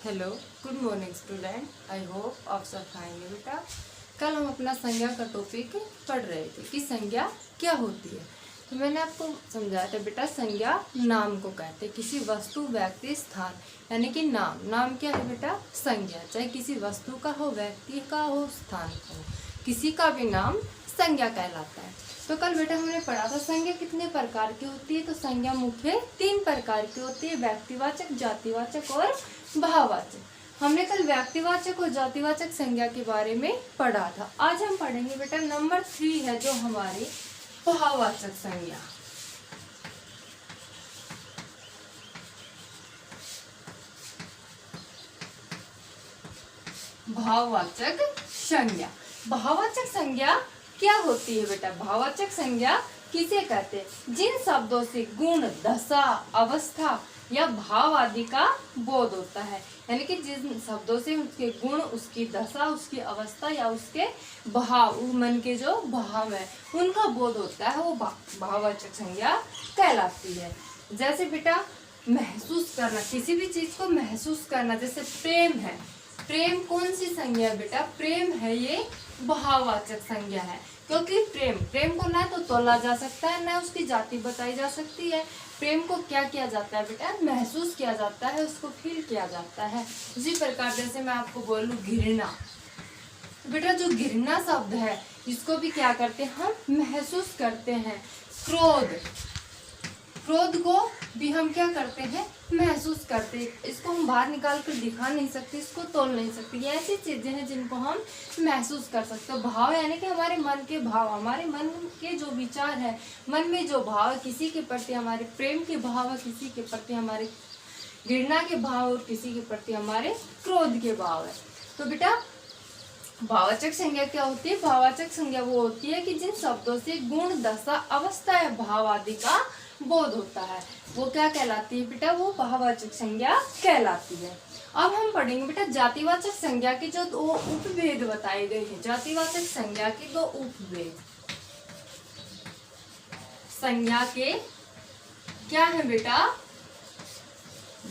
Hello, good morning student. I hope आप सब खाएंगे। बेटा कल हम अपना संज्ञा का टॉपिक पढ़ रहे थे कि संज्ञा क्या होती है। तो मैंने आपको समझाया था बेटा, संज्ञा नाम को कहते हैं, किसी वस्तु, व्यक्ति, स्थान, यानी कि नाम क्या है बेटा? संज्ञा। चाहे किसी वस्तु का हो, व्यक्ति का हो, स्थान का हो, किसी का भी नाम संज्ञा कहलाता है। तो कल बेटा हमने पढ़ा था संज्ञा कितने प्रकार की होती है। तो संज्ञा मुख्य 3 प्रकार की होती है, व्यक्तिवाचक, जातिवाचक और भाववाचक। हमने कल व्यक्तिवाचक और जातिवाचक संज्ञा के बारे में पढ़ा था। आज हम पढ़ेंगे बेटा नंबर 3 है जो हमारी भाववाचक संज्ञा। भाववाचक संज्ञा। भाववाचक संज्ञा क्या होती है बेटा? भाववाचक संज्ञा किसे कहते हैं? जिन शब्दों से गुण, दशा, अवस्था या भाव आदि का बोध होता है, यानी कि जिन शब्दों से उसके गुण, उसकी दशा, उसकी अवस्था या उसके भाव, मन के जो भाव है उनका बोध होता है, वो भाववाचक संज्ञा कहलाती है। जैसे बेटा महसूस करना, किसी भी चीज को महसूस करना, जैसे प्रेम है। प्रेम कौन सी संज्ञा है बेटा? प्रेम है ये भाववाचक संज्ञा है, क्योंकि प्रेम को ना तो तोला जा सकता है, ना उसकी जाति बताई जा सकती है। प्रेम को क्या किया जाता है बेटा? महसूस किया जाता है, उसको फील किया जाता है। इसी प्रकार जैसे मैं आपको बोलूं घृणा, बेटा जो घृणा शब्द है इसको भी क्या करते हैं हम? महसूस करते हैं। क्रोध को भी हम क्या करते हैं? महसूस करते हैं। इसको हम बाहर निकाल कर दिखा नहीं सकते, इसको तोल नहीं सकते। ये ऐसी चीजें हैं जिनको हम महसूस कर सकते हैं। भाव यानी कि हमारे मन के भाव, हमारे मन के जो विचार है, मन में जो भाव है, किसी के प्रति हमारे प्रेम के भाव है, किसी के प्रति हमारे घृणा के भाव और किसी के प्रति हमारे क्रोध के भाव है। तो बेटा भाववाचक संज्ञा क्या होती है? भाववाचक संज्ञा वो होती है कि जिन शब्दों से गुण, दशा, अवस्था या भाव आदि का बोध होता है, वो क्या कहलाती है बेटा? वो भाववाचक संज्ञा कहलाती है। अब हम पढ़ेंगे बेटा जातिवाचक संज्ञा के जो 2 उपभेद बताए गए हैं। जातिवाचक संज्ञा के 2 उपभेद। संज्ञा के क्या है बेटा?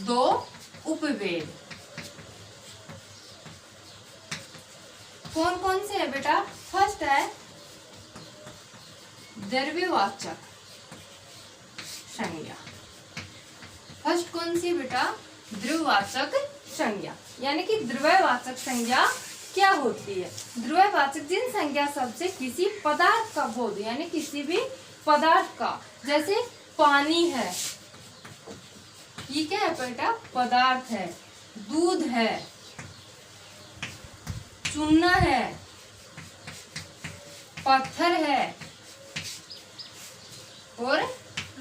2 उपभेद। कौन कौन से है बेटा? फर्स्ट है द्रव्यवाचक संज्ञा। फर्स्ट कौन सी बेटा? द्रव्यवाचक संज्ञा। यानी कि द्रव्यवाचक संज्ञा क्या होती है? द्रव्यवाचक जिन संज्ञा शब्द से किसी पदार्थ का बोध, यानी किसी भी पदार्थ का, जैसे पानी है, ये क्या है बेटा? पदार्थ है। दूध है, चूना है, पत्थर है और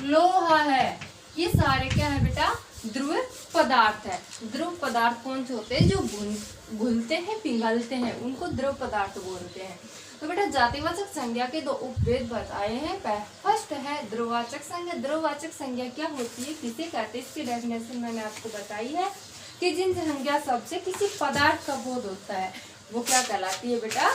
लोहा है। ये सारे क्या है बेटा? ध्रुव पदार्थ है। ध्रुव पदार्थ कौन से होते हैं? जो घुलते हैं, पिघलते हैं, उनको ध्रुव पदार्थ बोलते हैं। तो बेटा जातिवाचक संज्ञा के 2 उपभेद बताए हैं। फर्स्ट है ध्रुववाचक संज्ञा। ध्रुववाचक संज्ञा क्या होती है, किसे कहते हैं? इसकी डेफिनेशन मैंने आपको बताई है कि जिन संज्ञा शब्द से किसी पदार्थ का बोध होता है वो क्या कहलाती है बेटा?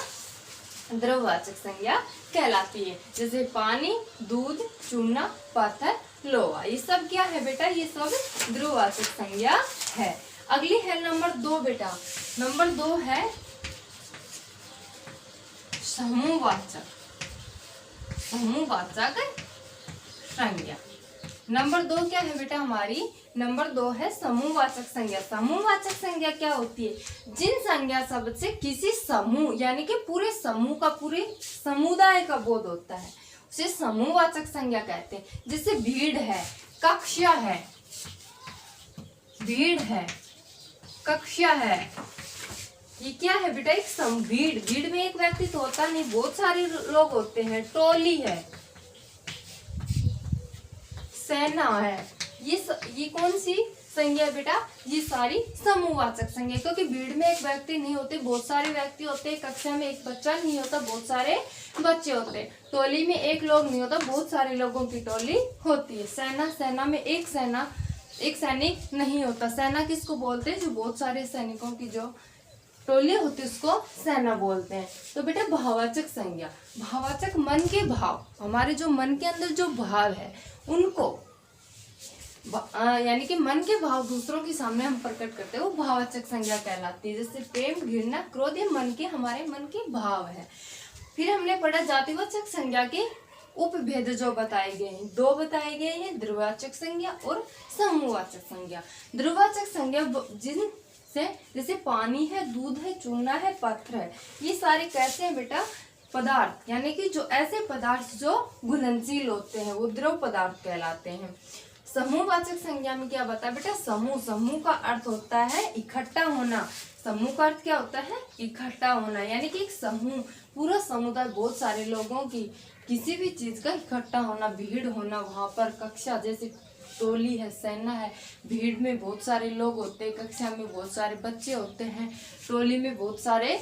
द्रव्यवाचक संज्ञा कहलाती है। जैसे पानी, दूध, चूना, पत्थर, लोहा, ये सब क्या है बेटा? ये सब द्रव्यवाचक संज्ञा है। अगली है नंबर 2 बेटा। नंबर 2 है समूहवाचक संज्ञा। नंबर 2 क्या है बेटा हमारी? नंबर 2 है समूहवाचक संज्ञा। समूहवाचक संज्ञा क्या होती है? जिन संज्ञा शब्द से किसी समूह, यानी कि पूरे समूह का, पूरे समुदाय का बोध होता है, उसे समूहवाचक संज्ञा कहते हैं। जैसे भीड़ है, कक्षा है, भीड़ है, कक्षा है, ये क्या है बेटा? एक भीड़ में एक व्यक्ति तो होता नहीं, बहुत सारे लोग होते हैं। टोली है, सेना है, ये कौन सी संज्ञा बेटा? ये सारी समूहवाचक संज्ञा, क्योंकि भीड़ में एक व्यक्ति नहीं होते, बहुत सारे व्यक्ति होते हैं। कक्षा में एक बच्चा नहीं होता, बहुत सारे बच्चे होते हैं। टोली में एक लोग नहीं होता, बहुत सारे लोगों की टोली होती है। सेना में एक सैनिक नहीं होता। सेना किसको बोलते हैं? जो बहुत सारे सैनिकों की जो टोली होती है उसको सेना बोलते हैं। तो बेटा भाववाचक संज्ञा, भाववाचक मन के भाव, हमारे जो मन के अंदर जो भाव है उनको यानी कि मन के भाव दूसरों के सामने हम प्रकट करते हैं, वो भाववाचक संज्ञा कहलाती है। जैसे प्रेम, घृणा, क्रोध, ये मन के, हमारे मन के भाव है। फिर हमने पढ़ा जातिवाचक संज्ञा के उपभेद जो बताए गए हैं, दो बताए गए हैं, द्रव्यवाचक संज्ञा और समूहवाचक संज्ञा। द्रव्यवाचक संज्ञा जिनसे, जैसे पानी है, दूध है, चूना है, पत्थर है, ये सारे कैसे हैं बेटा, पदार्थ, यानी कि जो ऐसे पदार्थ जो घुलनशील होते हैं वो द्रव पदार्थ कहलाते हैं। समूहवाचक संज्ञा में क्या बता बेटा, समूह, समूह का अर्थ होता है इकट्ठा होना। समूह का अर्थ क्या होता है, इकट्ठा होना, यानी कि एक समूह, पूरा समुदाय, बहुत सारे लोगों की किसी भी चीज का इकट्ठा होना, भीड़ होना, वहां पर कक्षा, जैसे टोली है, सेना है, भीड़ में बहुत सारे लोग होते हैं, कक्षा में बहुत सारे बच्चे होते हैं, टोली में बहुत सारे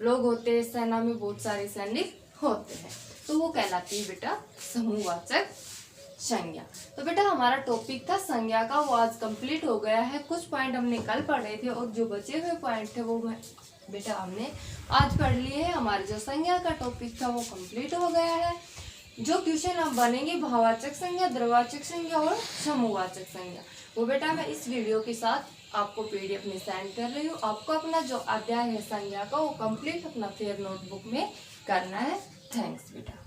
लोग होते हैं, सेना में बहुत सारे सैनिक होते हैं, तो वो कहलाती है बेटा समूहवाचक संज्ञा। तो बेटा हमारा टॉपिक था संज्ञा का, वो आज कंप्लीट हो गया है। कुछ पॉइंट हमने कल पढ़े थे और जो बचे हुए पॉइंट थे वो बेटा हमने आज पढ़ लिए है। हमारे जो संज्ञा का टॉपिक था वो कंप्लीट हो गया है। जो क्वेश्चन अब बनेंगे भाववाचक संज्ञा, द्रव्यवाचक संज्ञा और समूहवाचक संज्ञा, वो बेटा मैं इस वीडियो के साथ आपको PDF में सेंड कर रही हूँ। आपको अपना जो अध्याय है संज्ञा का वो कंप्लीट अपना फेयर नोटबुक में करना है। थैंक्स बेटा।